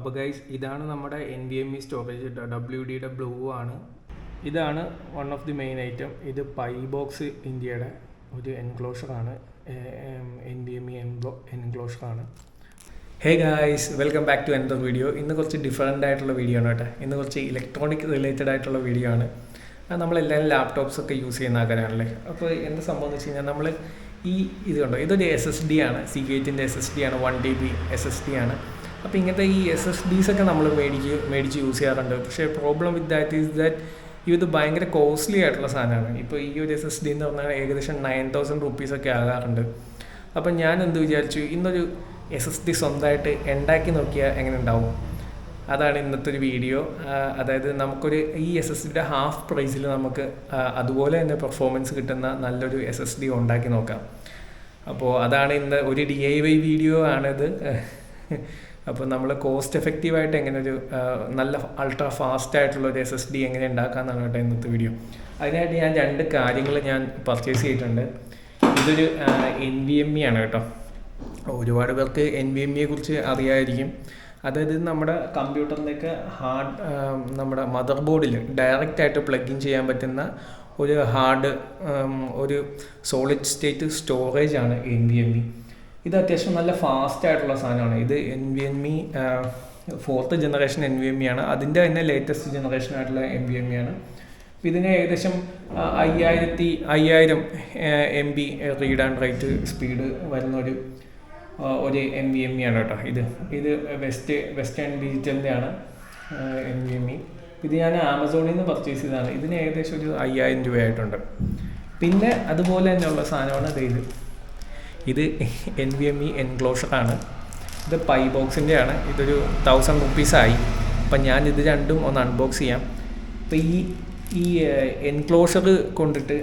അപ്പോൾ ഗൈസ് ഇതാണ് നമ്മുടെ NVMe സ്റ്റോറേജ് WDയുടെ ബ്ലൂ ആണ്. ഇതാണ് one of the main item. ഇത് പൈബോക്സ് ഇന്ത്യയുടെ ഒരു എൻക്ലോഷറാണ്, NVMe എൻക്ലോഷറാണ്. Hey guys, welcome back to another video. ഇന്ന് കുറച്ച് ഡിഫറെൻ്റ് ആയിട്ടുള്ള വീഡിയോ ആണ് കേട്ടോ. ഇന്ന് കുറച്ച് ഇലക്ട്രോണിക് റിലേറ്റഡ് ആയിട്ടുള്ള വീഡിയോ ആണ്. നമ്മളെല്ലാവരും ലാപ്ടോപ്സൊക്കെ യൂസ് ചെയ്യുന്ന ആൾക്കാരാണല്ലേ. അപ്പോൾ എന്താ സംഭവം എന്ന് വെച്ച് കഴിഞ്ഞാൽ നമ്മൾ ഇത് കണ്ടോ, ഇതൊരു SSD ആണ്, Seagateൻ്റെ SSD ആണ്, 1 TB SSD ആണ്. അപ്പോൾ ഇങ്ങനത്തെ ഈ SSDs ഒക്കെ നമ്മൾ മേടിച്ച് യൂസ് ചെയ്യാറുണ്ട്. പക്ഷേ problem with that is that ഇത് ഭയങ്കര കോസ്റ്റ്ലി ആയിട്ടുള്ള സാധനമാണ്. ഇപ്പോൾ ഈ ഒരു SSD എന്ന് പറഞ്ഞാൽ ഏകദേശം 9,000 റുപ്പീസൊക്കെ ആകാറുണ്ട്. അപ്പം ഞാൻ എന്ത് വിചാരിച്ചു, ഇന്നൊരു SSD സ്വന്തമായിട്ട് ഉണ്ടാക്കി നോക്കിയാൽ എങ്ങനെ ഉണ്ടാവും. അതാണ് ഇന്നത്തെ ഒരു വീഡിയോ. അതായത് നമുക്കൊരു ഈ SSDയുടെ ഹാഫ് പ്രൈസിൽ നമുക്ക് അതുപോലെ തന്നെ പെർഫോമൻസ് കിട്ടുന്ന നല്ലൊരു SSD ഉണ്ടാക്കി നോക്കാം. അപ്പോൾ അതാണ് ഇന്ന് ഒരു DIY വീഡിയോ ആണിത്. അപ്പോൾ നമ്മൾ കോസ്റ്റ് എഫക്റ്റീവായിട്ട് എങ്ങനെ ഒരു നല്ല അൾട്രാ ഫാസ്റ്റ് ആയിട്ടുള്ള ഒരു SSD എങ്ങനെ ഉണ്ടാക്കാമെന്നാണ് കേട്ടോ ഇന്നത്തെ വീഡിയോ. അതിനായിട്ട് ഞാൻ 2 കാര്യങ്ങൾ ഞാൻ പർച്ചേസ് ചെയ്തിട്ടുണ്ട്. ഇതൊരു NVMe ആണ് കേട്ടോ. ഒരുപാട് പേർക്ക് NVMe കുറിച്ച് അറിയാമായിരിക്കും. അതായത് നമ്മുടെ കമ്പ്യൂട്ടറിലേക്ക് നമ്മുടെ മദർ ബോർഡിൽ ഡയറക്റ്റായിട്ട് പ്ലഗ് ഇൻ ചെയ്യാൻ പറ്റുന്ന ഒരു സോളിഡ് സ്റ്റേറ്റ് സ്റ്റോറേജ് ആണ് NVMe. ഇത് അത്യാവശ്യം നല്ല ഫാസ്റ്റ് ആയിട്ടുള്ള സാധനമാണ്. ഇത് NVMe 4th ജനറേഷൻ NVMe ആണ്. അതിൻ്റെ തന്നെ ലേറ്റസ്റ്റ് ജനറേഷൻ ആയിട്ടുള്ള NVMe ആണ്. ഇതിന് ഏകദേശം 5000 MB read and write speed വരുന്ന ഒരു NVMe ആണ് കേട്ടോ. ഇത് വെസ്റ്റേൺ ഡിജിറ്റലിൻ്റെ ആണ് NVMe. ഇത് ഞാൻ ആമസോണിൽ നിന്ന് പർച്ചേസ് ചെയ്തതാണ്. ഇതിന് ഏകദേശം ഒരു 5000 രൂപയായിട്ടുണ്ട്. പിന്നെ അതുപോലെ തന്നെയുള്ള സാധനമാണ് ഇത് NVMe എൻക്ലോഷറാണ്. ഇത് പൈബോക്സിൻ്റെ ആണ്. ഇതൊരു 1000 റുപ്പീസായി. അപ്പം ഞാൻ ഇത് രണ്ടും ഒന്ന് അൺബോക്സ് ചെയ്യാം. അപ്പോൾ ഈ എൻക്ലോഷർ കൊണ്ടിട്ട്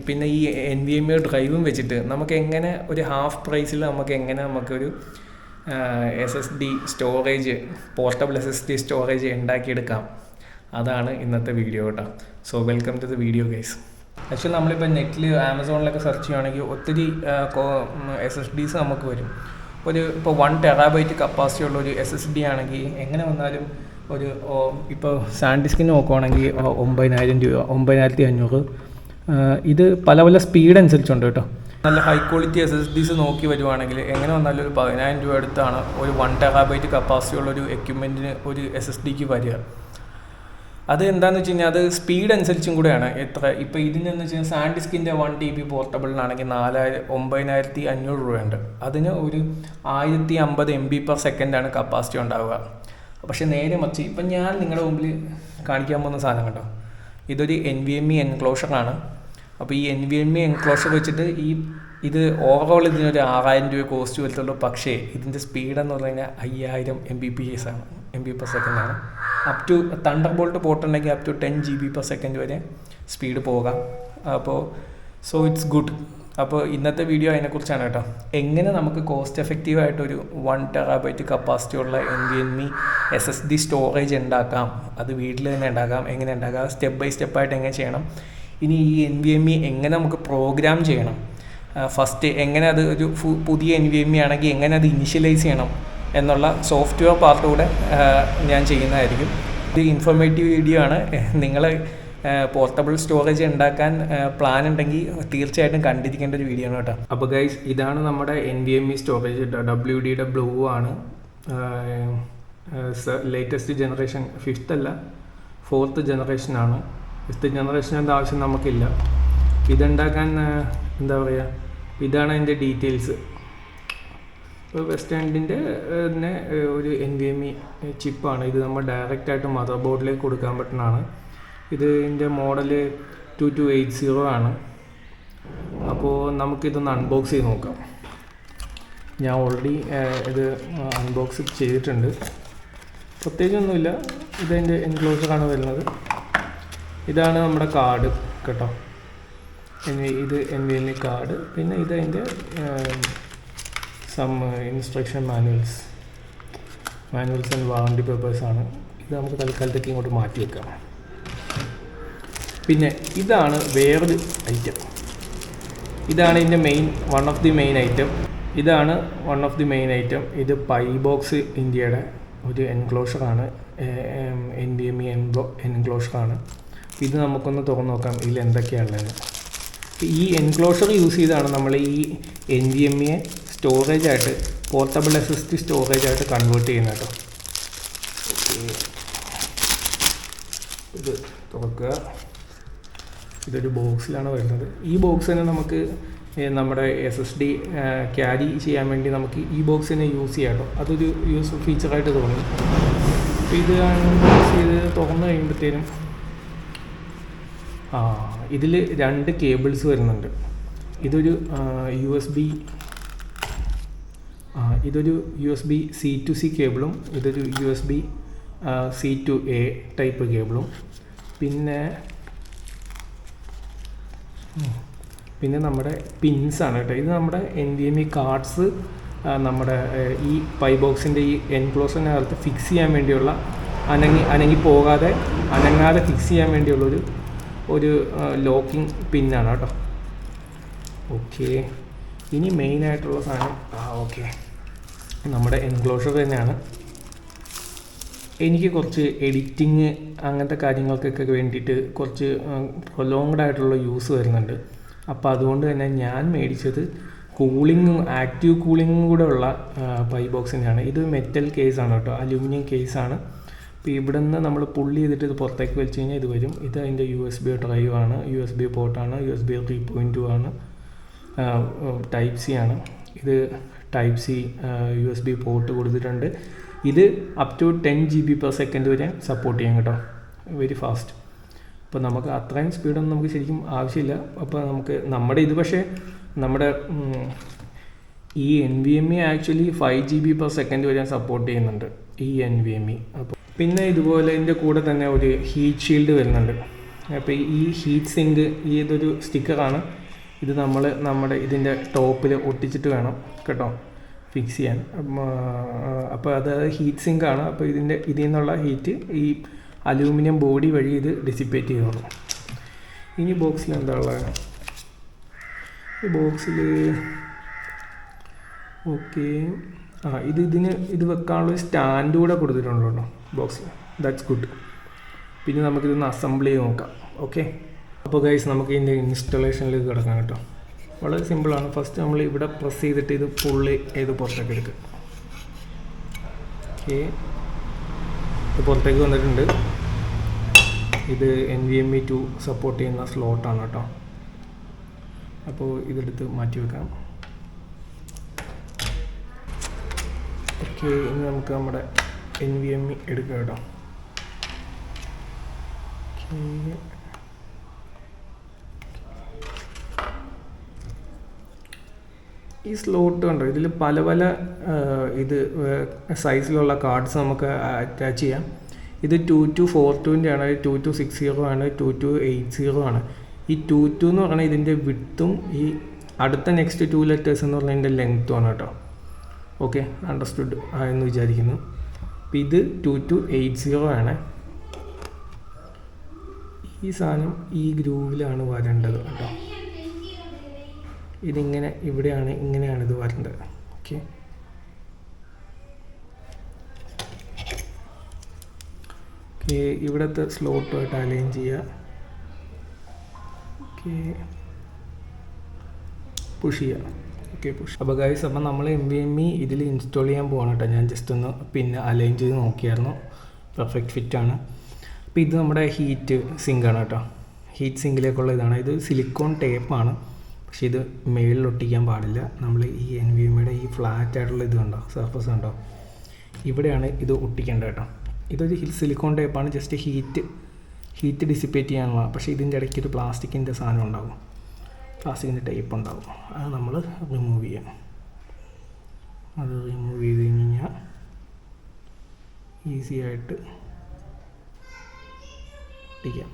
പിന്നെ ഈ NVMe ഡ്രൈവും വെച്ചിട്ട് നമുക്ക് എങ്ങനെ ഒരു ഹാഫ് പ്രൈസിൽ നമുക്കൊരു SSD storage, portable SSD storage ഉണ്ടാക്കിയെടുക്കാം. അതാണ് ഇന്നത്തെ വീഡിയോ കേട്ടോ. So welcome to the video guys. Actually നമ്മളിപ്പോൾ നെറ്റിൽ ആമസോണിലൊക്കെ സെർച്ച് ചെയ്യുകയാണെങ്കിൽ ഒത്തിരി SSDs നമുക്ക് വരും. ഇപ്പോൾ 1 TB കപ്പാസിറ്റി ഉള്ള ഒരു SSD ആണെങ്കിൽ എങ്ങനെ വന്നാലും ഇപ്പോൾ സാൻഡിസ്കിന് നോക്കുവാണെങ്കിൽ 9000 രൂപ, 9500. ഇത് പല സ്പീഡ് അനുസരിച്ചുണ്ട് കേട്ടോ. നല്ല ഹൈ ക്വാളിറ്റി SSDs നോക്കി വരുവാണെങ്കിൽ എങ്ങനെ വന്നാലും ഒരു 10000 രൂപ അടുത്താണ് ഒരു 1 TB കപ്പാസിറ്റി ഉള്ളൊരു എക്യുപ്മെൻറ്റിന് ഒരു SSDക്ക് വരിക. അത് എന്താണെന്ന് വെച്ച് കഴിഞ്ഞാൽ അത് സ്പീഡ് അനുസരിച്ചും കൂടെയാണ്. ഇപ്പോൾ ഇതിനെന്ന് വെച്ച് കഴിഞ്ഞാൽ സാൻഡിസ്കിൻ്റെ 1 TB പോർട്ടബിളിനാണെങ്കിൽ 9500 രൂപയുണ്ട്. അതിന് ഒരു 1050 MB/s ആണ് കപ്പാസിറ്റി ഉണ്ടാവുക. പക്ഷേ നേരെ മറിച്ച് ഇപ്പം ഞാൻ നിങ്ങളുടെ മുമ്പിൽ കാണിക്കാൻ പോകുന്ന സാധനം കേട്ടോ, ഇതൊരു NVMe എൻക്ലോഷറാണ്. അപ്പോൾ ഈ NVMe എൻക്ലോഷർ വെച്ചിട്ട് ഇത് ഓവറോൾ ഇതിനൊരു 6000 രൂപ കോസ്റ്റ് വരത്തുള്ളൂ. പക്ഷേ ഇതിൻ്റെ സ്പീഡ് എന്ന് പറഞ്ഞു കഴിഞ്ഞാൽ 5000 MB/s ആണ്. അപ് ടു തണ്ടർബോൾട്ട് പോർട്ട് ഉണ്ടെങ്കിൽ അപ് ടു 10 GB/s വരെ സ്പീഡ് പോകാം. അപ്പോൾ ഇറ്റ്സ് ഗുഡ്. അപ്പോൾ ഇന്നത്തെ വീഡിയോ അതിനെക്കുറിച്ചാണ് കേട്ടോ. എങ്ങനെ നമുക്ക് കോസ്റ്റ് എഫക്റ്റീവായിട്ടൊരു 1 TB കപ്പാസിറ്റി ഉള്ള NVMe SSD സ്റ്റോറേജ് ഉണ്ടാക്കാം. അത് വീട്ടിൽ തന്നെ ഉണ്ടാക്കാം. എങ്ങനെ ഉണ്ടാക്കാം, സ്റ്റെപ്പ് ബൈ സ്റ്റെപ്പായിട്ട് എങ്ങനെ ചെയ്യണം. ഇനി ഈ NVMe എങ്ങനെ നമുക്ക് പ്രോഗ്രാം ചെയ്യണം, ഫസ്റ്റ് എങ്ങനെ അത് ഒരു പുതിയ NVMe ആണെങ്കിൽ എങ്ങനെ അത് ഇനിഷ്യലൈസ് ചെയ്യണം എന്നുള്ള സോഫ്റ്റ്വെയർ പാർട്ട് കൂടെ ഞാൻ ചെയ്യുന്നതായിരിക്കും. ഇത് ഇൻഫോർമേറ്റീവ് വീഡിയോ ആണ്. നിങ്ങൾ പോർട്ടബിൾ സ്റ്റോറേജ് ഉണ്ടാക്കാൻ പ്ലാൻ ഉണ്ടെങ്കിൽ തീർച്ചയായിട്ടും കണ്ടിരിക്കേണ്ട ഒരു വീഡിയോ ആണ് കേട്ടോ. അപ്പോൾ ഗൈസ് ഇതാണ് നമ്മുടെ NVMe സ്റ്റോറേജ് WDയുടെ ബ്ലൂ ആണ്. ലേറ്റസ്റ്റ് ജനറേഷൻ, 5th അല്ല 4th ജനറേഷനാണ്. 5th ജനറേഷൻ്റെ ആവശ്യം നമുക്കില്ല. ഇതുണ്ടാക്കാൻ എന്താ പറയുക, ഇതാണ് അതിൻ്റെ ഡീറ്റെയിൽസ്. വെസ്റ്റേണിൻ്റെ തന്നെ ഒരു NVMe ചിപ്പാണ്. ഇത് നമ്മൾ ഡയറക്റ്റായിട്ട് മദർ ബോർഡിലേക്ക് കൊടുക്കാൻ പറ്റുന്നതാണ്. ഇതിൻ്റെ മോഡൽ 2280 ആണ്. അപ്പോൾ നമുക്കിതൊന്ന് അൺബോക്സ് ചെയ്ത് നോക്കാം. ഞാൻ ഓൾറെഡി ഇത് അൺബോക്സ് ചെയ്തിട്ടുണ്ട്. പ്രത്യേകിച്ചൊന്നുമില്ല. ഇതെൻ്റെ എൻക്ലോഷറാണ് വരുന്നത്. ഇതാണ് നമ്മുടെ കാർഡ് കേട്ടോ. ഇത് NVMe കാർഡ്. പിന്നെ ഇതതിൻ്റെ ഇൻസ്ട്രക്ഷൻ മാനുവൽസ് ആൻഡ് വാറണ്ടി പേപ്പേഴ്സാണ്. ഇത് നമുക്ക് തൽക്കാലത്തേക്ക് ഇങ്ങോട്ട് മാറ്റി വെക്കാം. പിന്നെ ഇതാണ് വേറൊരു ഐറ്റം. ഇതാണ് ഇതിൻ്റെ one of the main item. ഇതാണ് one of the main item. ഇത് പൈബോക്സ് ഇന്ത്യയുടെ ഒരു എൻക്ലോഷറാണ്, NVMe എൻക്ലോഷറാണ്. ഇത് നമുക്കൊന്ന് തുറന്ന് നോക്കാം ഇതിൽ എന്തൊക്കെയാണുള്ളത്. ഈ എൻക്ലോഷർ യൂസ് ചെയ്താണ് നമ്മൾ ഈ NVMe സ്റ്റോറേജായിട്ട്, പോർട്ടബിൾ SSD സ്റ്റോറേജായിട്ട് കൺവേർട്ട് ചെയ്യുന്നത് കേട്ടോ. ഇത് തുറക്കുക. ഇതൊരു ബോക്സിലാണ് വരുന്നത്. ഈ ബോക്സ് തന്നെ നമുക്ക് നമ്മുടെ SSD ക്യാരി ചെയ്യാൻ വേണ്ടി നമുക്ക് ഈ ബോക്സ് തന്നെ യൂസ് ചെയ്യാം കേട്ടോ. അതൊരു യൂസ് ഫീച്ചറായിട്ട് തോന്നി. അപ്പോൾ ഇത് യൂസ് ചെയ്ത് തുറന്നു കഴിയുമ്പോഴത്തേനും ഇതിൽ 2 കേബിൾസ് വരുന്നുണ്ട്. ഇതൊരു USB C to C കേബിളും ഇതൊരു USB C to A type കേബിളും. പിന്നെ നമ്മുടെ പിൻസാണ് കേട്ടോ. ഇത് നമ്മുടെ NVMe കാർഡ്സ് നമ്മുടെ ഈ പൈ ബോക്സിൻ്റെ ഈ എൻക്ലോസറിനകത്ത് ഫിക്സ് ചെയ്യാൻ വേണ്ടിയുള്ള അനങ്ങാതെ ഫിക്സ് ചെയ്യാൻ വേണ്ടിയുള്ളൊരു ലോക്കിംഗ് പിന്നാണ് കേട്ടോ. ഓക്കെ, ഇനി മെയിനായിട്ടുള്ള സാധനം ഓക്കെ നമ്മുടെ എൻക്ലോഷർ തന്നെയാണ്. എനിക്ക് കുറച്ച് എഡിറ്റിങ് അങ്ങനത്തെ കാര്യങ്ങൾക്കൊക്കെ വേണ്ടിയിട്ട് കുറച്ച് പ്രൊലോങ്ഡ് ആയിട്ടുള്ള യൂസ് വരുന്നുണ്ട്. അപ്പോൾ അതുകൊണ്ട് തന്നെ ഞാൻ മേടിച്ചത് ആക്റ്റീവ് കൂളിങ്ങും കൂടെ ഉള്ള പൈ ബോക്സിനെയാണ്. ഇത് മെറ്റൽ കേസാണ് കേട്ടോ, അലൂമിനിയം കേസാണ്. അപ്പോൾ ഇവിടെ നിന്ന് നമ്മൾ പുള്ളി ചെയ്തിട്ട് ഇത് പുറത്തേക്ക് വലിച്ചു കഴിഞ്ഞാൽ ഇത് വരും. ഇത് അതിൻ്റെ USB ഡ്രൈവ് ആണ്, USB പോർട്ടാണ്, USB 3.2 ആണ്, Type C ആണ്. ഇത് Type C USB പോർട്ട് കൊടുത്തിട്ടുണ്ട്. ഇത് അപ് ടു 10 GB/s വരെ സപ്പോർട്ട് ചെയ്യും കേട്ടോ, വെരി ഫാസ്റ്റ്. അപ്പോൾ നമുക്ക് അത്രയും സ്പീഡൊന്നും നമുക്ക് ശരിക്കും ആവശ്യമില്ല. അപ്പോൾ പക്ഷേ നമ്മുടെ ഈ NVMe ആക്ച്വലി 5 GB/s വരെ സപ്പോർട്ട് ചെയ്യുന്നുണ്ട് ഈ NVMe. അപ്പോൾ പിന്നെ ഇതുപോലെ ഇതിൻ്റെ കൂടെ തന്നെ ഒരു ഹീറ്റ് ഷീൽഡ് വരുന്നുണ്ട്. അപ്പോൾ ഈ ഹീറ്റ് സിങ്ക് ഇതൊരു സ്റ്റിക്കറാണ്. ഇത് നമ്മുടെ ഇതിൻ്റെ ടോപ്പിൽ ഒട്ടിച്ചിട്ട് വേണം കേട്ടോ ഫിക്സ് ചെയ്യാൻ. അപ്പോൾ അത് ഹീറ്റ് സിങ്കാണ്. അപ്പോൾ ഇതിൽ നിന്നുള്ള ഹീറ്റ് ഈ അലൂമിനിയം ബോഡി വഴി ഇത് ഡിസിപ്പേറ്റ് ചെയ്തോളൂ. ഇനി ബോക്സിൽ എന്താ ഉള്ളത്? ഈ ബോക്സിൽ ഓക്കെ ഇത് വെക്കാനുള്ള സ്റ്റാൻഡ് കൂടെ കൊടുത്തിട്ടുണ്ടോ കേട്ടോ ബോക്സിൽ. That's good. പിന്നെ നമുക്കിതൊന്ന് അസംബിൾ ചെയ്ത് നോക്കാം. ഓക്കെ, അപ്പോൾ ഗൈസ് നമുക്ക് ഇതിൻ്റെ ഇൻസ്റ്റലേഷനിലേക്ക് കിടക്കാം കേട്ടോ. വളരെ സിമ്പിളാണ്. ഫസ്റ്റ് നമ്മൾ ഇവിടെ പ്രസ് ചെയ്തിട്ട് ഇത് പുള്ളി ചെയ്ത് പുറത്തേക്ക് എടുക്കുക. ഓക്കെ, ഇത് പുറത്തേക്ക് വന്നിട്ടുണ്ട്. ഇത് NVMe 2 സപ്പോർട്ട് ചെയ്യുന്ന സ്ലോട്ടാണ് കേട്ടോ. അപ്പോൾ ഇതെടുത്ത് മാറ്റി വെക്കാം. ഓക്കെ, ഇനി നമുക്ക് നമ്മുടെ NVMe എടുക്കാം കേട്ടോ. ഈ സ്ലോട്ട് കണ്ടോ, ഇതിൽ പല സൈസിലുള്ള കാർഡ്സ് നമുക്ക് അറ്റാച്ച് ചെയ്യാം. ഇത് 2242 ആണ്, 2260 ആണ്, 2280 ആണ്. ഈ 22 എന്ന് പറഞ്ഞാൽ ഇതിൻ്റെ വിഡ്ത്തും ഈ അടുത്ത നെക്സ്റ്റ് 2 ലെറ്റേഴ്സ് എന്ന് പറഞ്ഞാൽ ഇതിൻ്റെ ലെങ്ത്തുമാണ് കേട്ടോ. ഓക്കെ, അണ്ടർസ്റ്റുഡ് ആയെന്ന് വിചാരിക്കുന്നു. അപ്പോൾ ഇത് 2280 ആണ്. ഈ സാധനം ഈ ഗ്രൂവിലാണ് വരേണ്ടത് കേട്ടോ. ഇതിങ്ങനെ ഇങ്ങനെയാണ് ഇത് വരേണ്ടത്. ഓക്കെ, ഇവിടുത്തെ സ്ലോട്ടുമായിട്ട് അലൈൻ ചെയ്യുക. ഓക്കെ, പുഷ് ചെയ്യുക. Okay, push. അപ്പോൾ ഗൈസ്, അപ്പോൾ നമ്മൾ NVMe ഇതിൽ ഇൻസ്റ്റാൾ ചെയ്യാൻ പോകണം കേട്ടോ. ഞാൻ ജസ്റ്റ് ഒന്ന് പിന്നെ അലൈൻ ചെയ്ത് നോക്കിയായിരുന്നു. പെർഫെക്റ്റ് ഫിറ്റാണ്. അപ്പോൾ ഇത് നമ്മുടെ ഹീറ്റ് സിങ്കാണ് കേട്ടോ. ഹീറ്റ് സിങ്കിലേക്കുള്ള ഇതാണ്. ഇത് സിലിക്കോൺ ടേപ്പാണ്, പക്ഷേ ഇത് മേളിൽ ഒട്ടിക്കാൻ പാടില്ല. നമ്മൾ ഈ NVMeയുടെ ഈ ഫ്ലാറ്റ് ആയിട്ടുള്ള ഇത് കണ്ടോ, സർഫസ് കണ്ടോ, ഇവിടെയാണ് ഇത് ഒട്ടിക്കേണ്ടത് കേട്ടോ. ഇതൊരു സിലിക്കോൺ ടേപ്പാണ്, ജസ്റ്റ് ഹീറ്റ് ഡിസിപ്പേറ്റ് ചെയ്യാനുള്ള. പക്ഷേ ഇതിൻ്റെ ഇടയ്ക്ക് ഒരു പ്ലാസ്റ്റിക്കിൻ്റെ സാധനം ഉണ്ടാകും, പ്ലാസ്റ്റിക്കിൻ്റെ ടേപ്പ് ഉണ്ടാകും. അത് നമ്മൾ റിമൂവ് ചെയ്യാം. അത് റിമൂവ് ചെയ്ത് കഴിഞ്ഞാൽ ഈസി ആയിട്ട് ഒട്ടിക്കാം.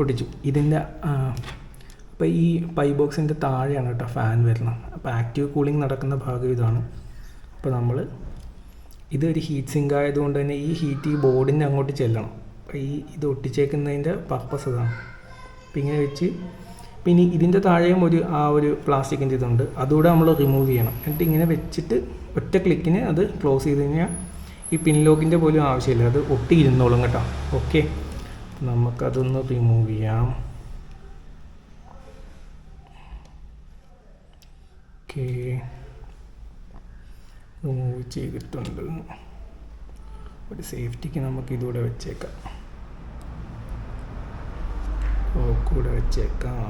ഒട്ടിച്ചു. ഇതിൻ്റെ അപ്പോൾ ഈ പൈ ബോക്സിൻ്റെ താഴെയാണ് കേട്ടോ ഫാൻ വരുന്നത്. അപ്പോൾ ആക്റ്റീവ് കൂളിംഗ് നടക്കുന്ന ഭാഗം ഇതാണ്. അപ്പോൾ ഇതൊരു ഹീറ്റ് സിങ്ക് ആയതുകൊണ്ട് തന്നെ ഈ ഹീറ്റ് ഈ ബോർഡിൻ്റെ അങ്ങോട്ട് ചെല്ലണം. അപ്പോൾ ഇത് ഒട്ടിച്ചേക്കുന്നതിൻ്റെ പർപ്പസ് ഇതാണ്. അപ്പോൾ ഇങ്ങനെ വെച്ച് പിന്നെ ഇതിൻ്റെ താഴെയും ഒരു പ്ലാസ്റ്റിക്കിൻ്റെ ഇതുണ്ട്, അതുകൂടെ നമ്മൾ റിമൂവ് ചെയ്യണം. എന്നിട്ട് ഇങ്ങനെ വെച്ചിട്ട് ഒറ്റ ക്ലിക്കിന് അത് ക്ലോസ് ചെയ്ത് കഴിഞ്ഞാൽ ഈ പിൻ ലോക്കിൻ്റെ പോലും ആവശ്യമില്ല, അത് ഒട്ടി ഇരുന്നോളും കേട്ടോ. ഓക്കെ, നമുക്കതൊന്ന് റിമൂവ് ചെയ്യാം. ഓക്കെ, റിമൂവ് ചെയ്തിട്ടുണ്ട്. ഒരു സേഫ്റ്റിക്ക് നമുക്ക് ഇതുകൂടെ വെച്ചേക്കാം, കൂടെ വെച്ചേക്കാം.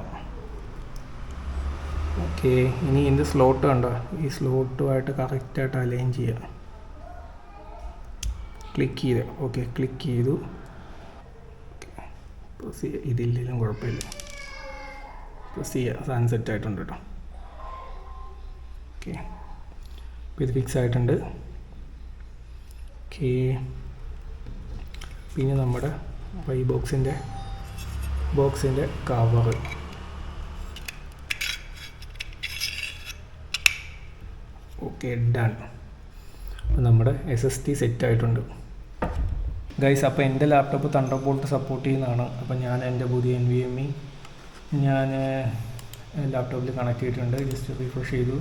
ഓക്കെ, ഇനി ഇതിൻ്റെ സ്ലോട്ട് കണ്ടോ, ഈ സ്ലോട്ടുമായിട്ട് കറക്റ്റായിട്ട് അലൈൻ ചെയ്യുക. ക്ലിക്ക് ചെയ്ത് ഓക്കെ, ക്ലിക്ക് ചെയ്തു. പ്രസ് ചെയ്യുക, ഇതില്ലെങ്കിലും കുഴപ്പമില്ല, പ്രസ് ചെയ്യുക. സാധനം സെറ്റായിട്ടുണ്ട് കേട്ടോ. ഓക്കെ, അപ്പോൾ ഇത് ഫിക്സ് ആയിട്ടുണ്ട്. ഓക്കെ, പിന്നെ നമ്മുടെ ഈ ബോക്സിൻ്റെ കവർ ഓക്കെ, ഡൺ. അപ്പോൾ നമ്മുടെ SSD സെറ്റായിട്ടുണ്ട് ഗൈസ്. അപ്പോൾ എൻ്റെ ലാപ്ടോപ്പ് തണ്ടർബോൾട്ട് സപ്പോർട്ട് ചെയ്യുന്നതാണ്. അപ്പോൾ ഞാൻ എൻ്റെ പുതിയ NVMe ഞാൻ ലാപ്ടോപ്പിൽ കണക്ട് ചെയ്തിട്ടുണ്ട്. ജസ്റ്റ് റിഫ്രഷ് ചെയ്തു.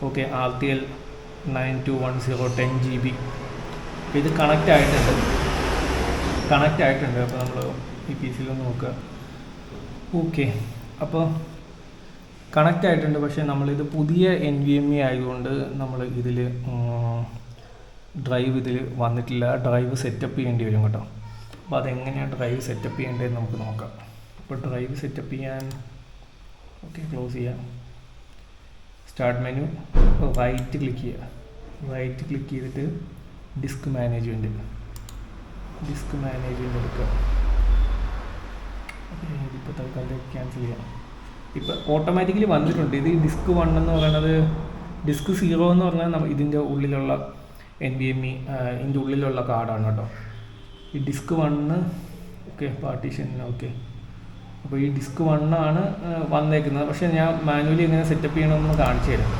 Okay RTL 9210 10GB. അപ്പോൾ ഇത് കണക്റ്റ് ആയിട്ടുണ്ട്. അപ്പോൾ നമ്മൾ ഈ PC-യിലൊന്ന് നോക്കുക. ഓക്കെ, അപ്പോൾ കണക്റ്റ് ആയിട്ടുണ്ട്. പക്ഷേ നമ്മളിത് പുതിയ NVMe ആയതുകൊണ്ട് നമ്മൾ ഡ്രൈവ് ഇതിൽ വന്നിട്ടില്ല. ഡ്രൈവ് സെറ്റപ്പ് ചെയ്യേണ്ടി വരും കേട്ടോ. അപ്പോൾ അതെങ്ങനെയാണ് ഡ്രൈവ് സെറ്റപ്പ് ചെയ്യേണ്ടതെന്ന് നമുക്ക് നോക്കാം. അപ്പോൾ ഡ്രൈവ് സെറ്റപ്പ് ചെയ്യാൻ ക്ലോസ് ചെയ്യാം. സ്റ്റാർട്ട് മെനു, റൈറ്റ് ക്ലിക്ക് ചെയ്തിട്ട് ഡിസ്ക് മാനേജ്മെൻറ്റ് എടുക്കുക. ഇതിപ്പോൾ തൽക്കാലം ക്യാൻസൽ ചെയ്യാം. ഇപ്പോൾ ഓട്ടോമാറ്റിക്കലി വന്നിട്ടുണ്ട്. ഇത് ഡിസ്ക് 1 എന്ന് പറയുന്നത്, ഡിസ്ക് 0 എന്ന് പറഞ്ഞാൽ ഇതിൻ്റെ ഉള്ളിലുള്ള NVMe ഇതിൻ്റെ ഉള്ളിലുള്ള കാർഡാണ് കേട്ടോ. ഈ ഡിസ്ക് 1 പാർട്ടീഷൻ അപ്പോൾ ഈ ഡിസ്ക് 1 ആണ് വന്നേക്കുന്നത്. പക്ഷേ ഞാൻ മാനുവലി എങ്ങനെ സെറ്റപ്പ് ചെയ്യണമെന്ന് കാണിച്ചു തരാം.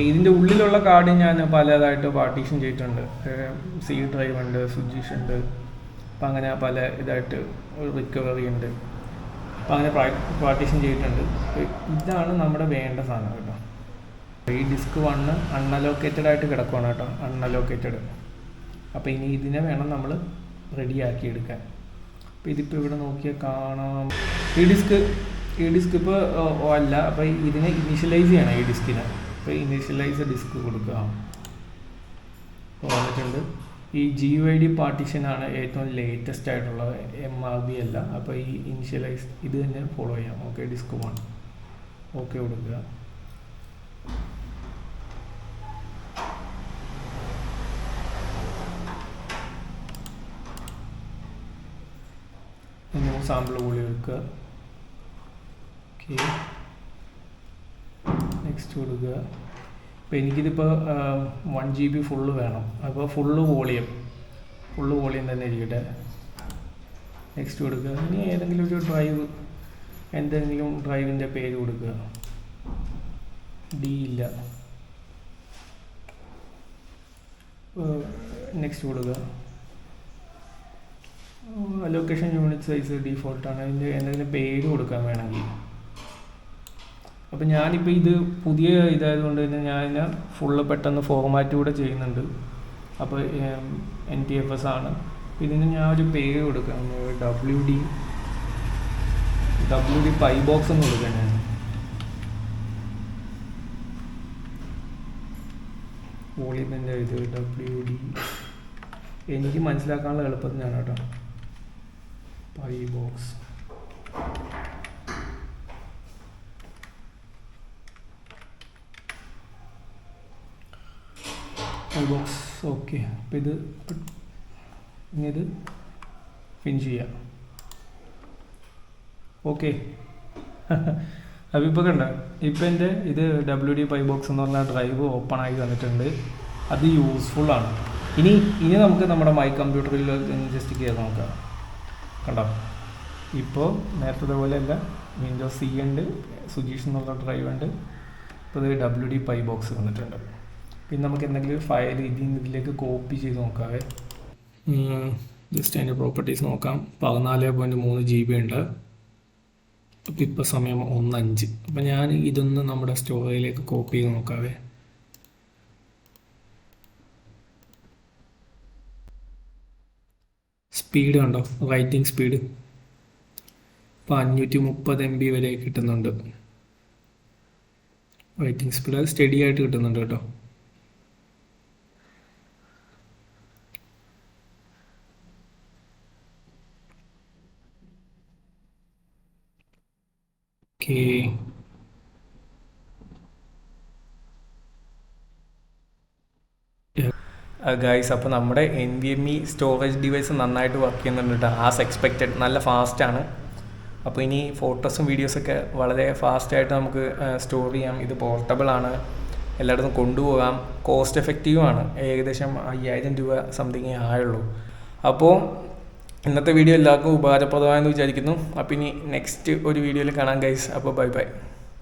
ഇതിൻ്റെ ഉള്ളിലുള്ള കാർഡ് ഞാൻ പലതായിട്ട് പാർട്ടീഷൻ ചെയ്തിട്ടുണ്ട്. C ഡ്രൈവ് ഉണ്ട്, സുജീഷ് ഉണ്ട്, അപ്പം അങ്ങനെ പല ഇതായിട്ട് റിക്കവറി ഉണ്ട്. അപ്പോൾ അങ്ങനെ പാർട്ടീഷൻ ചെയ്തിട്ടുണ്ട്. ഇതാണ് നമ്മുടെ വേണ്ട സാധനം കേട്ടോ. ഈ ഡിസ്ക് 1 അൺഅലോക്കേറ്റഡ് ആയിട്ട് കിടക്കുകയാണ് കേട്ടോ, അൺഅലോക്കേറ്റഡ്. അപ്പോൾ ഇനി ഇതിനെ വേണം നമ്മൾ റെഡിയാക്കി എടുക്കാൻ. അപ്പോൾ ഇതിപ്പോൾ ഇവിടെ നോക്കിയാൽ കാണാം, ഈ ഡിസ്ക് ഇപ്പോൾ അല്ല. അപ്പോൾ ഇതിനെ ഇനീഷ്യലൈസ് ചെയ്യണം ഈ ഡിസ്കിനെ. അപ്പോൾ ഇനീഷ്യലൈസ് ഡിസ്ക് കൊടുക്കുക. വന്നിട്ടുണ്ട്. ഈ GUID പാർട്ടീഷനാണ് ഏറ്റവും ലേറ്റസ്റ്റ് ആയിട്ടുള്ളത്, MRB അല്ല. അപ്പോൾ ഈ ഇനിഷ്യലൈസ് ഇത് തന്നെ ഫോളോ ചെയ്യാം. ഡിസ്ക് 1 കൊടുക്കുക. സാമ്പിൾ കൂടി എടുക്കുക. നെക്സ്റ്റ് കൊടുക്കുക. അപ്പോൾ എനിക്കിതിപ്പോൾ 1 GB ഫുള്ള് വേണം. അപ്പോൾ ഫുള്ള് വോളിയം തന്നെ ഇരിക്കട്ടെ. നെക്സ്റ്റ് കൊടുക്കുക. ഇനി ഏതെങ്കിലും ഒരു ഡ്രൈവിൻ്റെ പേര് കൊടുക്കുക. D ഇല്ല. നെക്സ്റ്റ് കൊടുക്കുക. ലൊക്കേഷൻ യൂണിറ്റ് സൈസ് ഡീഫോൾട്ടാണ്. അതിൻ്റെ എന്തെങ്കിലും പേര് കൊടുക്കാൻ വേണമെങ്കിൽ. അപ്പോൾ ഞാനിപ്പോൾ ഇത് പുതിയ ഇതായതുകൊണ്ട് തന്നെ ഞാൻ ഫുള്ള് പെട്ടെന്ന് ഫോർമാറ്റ് കൂടെ ചെയ്യുന്നുണ്ട്. അപ്പോൾ NTFS ആണ്. ഇതിന് ഞാൻ ഒരു പേര് കൊടുക്കാം. WD PyBox എന്ന് കൊടുക്കാം ഞാൻ. വോളിയത്തിൻ്റെ ഇത് WD എനിക്ക് മനസ്സിലാക്കാനുള്ള എളുപ്പത്തിനാണ് കേട്ടോ. PyBox okay. അപ്പോൾ ഇത് ഫിനിഷ് ചെയ്യാം. അപ്പോൾ ഇപ്പോൾ കണ്ട, ഇപ്പോൾ എൻ്റെ ഇത് WD PyBox എന്ന് പറഞ്ഞ ഡ്രൈവ് ഓപ്പൺ ആയി തന്നിട്ടുണ്ട്. അത് യൂസ്ഫുള്ളാണ്. ഇനി നമുക്ക് നമ്മുടെ മൈ കമ്പ്യൂട്ടറിൽ ജസ്റ്റ് കയറി നോക്കാം. കണ്ടോ, ഇപ്പോൾ നേരത്തെ പോലെ അല്ല, വിൻഡോസ് C ഉണ്ട്, സുജീഷ് എന്നുള്ള ഡ്രൈവ് ഉണ്ട്. ഇപ്പോൾ ഇത് WD PyBox വന്നിട്ടുണ്ട്. പിന്നെ നമുക്ക് എന്തെങ്കിലും ഫയൽ ഇതിലേക്ക് കോപ്പി ചെയ്ത് നോക്കാവേ. ജസ്റ്റ് അതിൻ്റെ പ്രോപ്പർട്ടീസ് നോക്കാം. 14.3 GB ഉണ്ട്. അപ്പോൾ ഇപ്പോൾ സമയം 1:05. അപ്പോൾ ഞാൻ ഇതൊന്ന് നമ്മുടെ സ്റ്റോറേജിലേക്ക് കോപ്പി ചെയ്ത് നോക്കാവേ. സ്പീഡ് കണ്ടോ, റൈറ്റിംഗ് സ്പീഡ് ഇപ്പോൾ 530 MB വരെ കിട്ടുന്നുണ്ട്. റൈറ്റിംഗ് സ്പീഡ് അത് സ്റ്റഡി ആയിട്ട് കിട്ടുന്നുണ്ട് കേട്ടോ. ഓക്കെ, ഗൈസ്, അപ്പോൾ നമ്മുടെ NVMe സ്റ്റോറേജ് ഡിവൈസ് നന്നായിട്ട് വർക്ക് ചെയ്യുന്നുണ്ട് കേട്ടോ. ആസ് എക്സ്പെക്റ്റഡ് നല്ല ഫാസ്റ്റാണ്. അപ്പോൾ ഇനി ഫോട്ടോസും വീഡിയോസൊക്കെ വളരെ ഫാസ്റ്റായിട്ട് നമുക്ക് സ്റ്റോർ ചെയ്യാം. ഇത് പോർട്ടബിളാണ്, എല്ലായിടത്തും കൊണ്ടുപോകാം, കോസ്റ്റ് എഫക്റ്റീവാണ്. ഏകദേശം 5000 രൂപ സംതിങ്ങേ ആയുള്ളൂ. അപ്പോൾ ഇന്നത്തെ വീഡിയോ എല്ലാവർക്കും ഉപകാരപ്രദമായെന്ന് വിചാരിക്കുന്നു. അപ്പോൾ ഇനി നെക്സ്റ്റ് ഒരു വീഡിയോയിൽ കാണാം ഗൈസ്. അപ്പോൾ ബൈ ബൈ.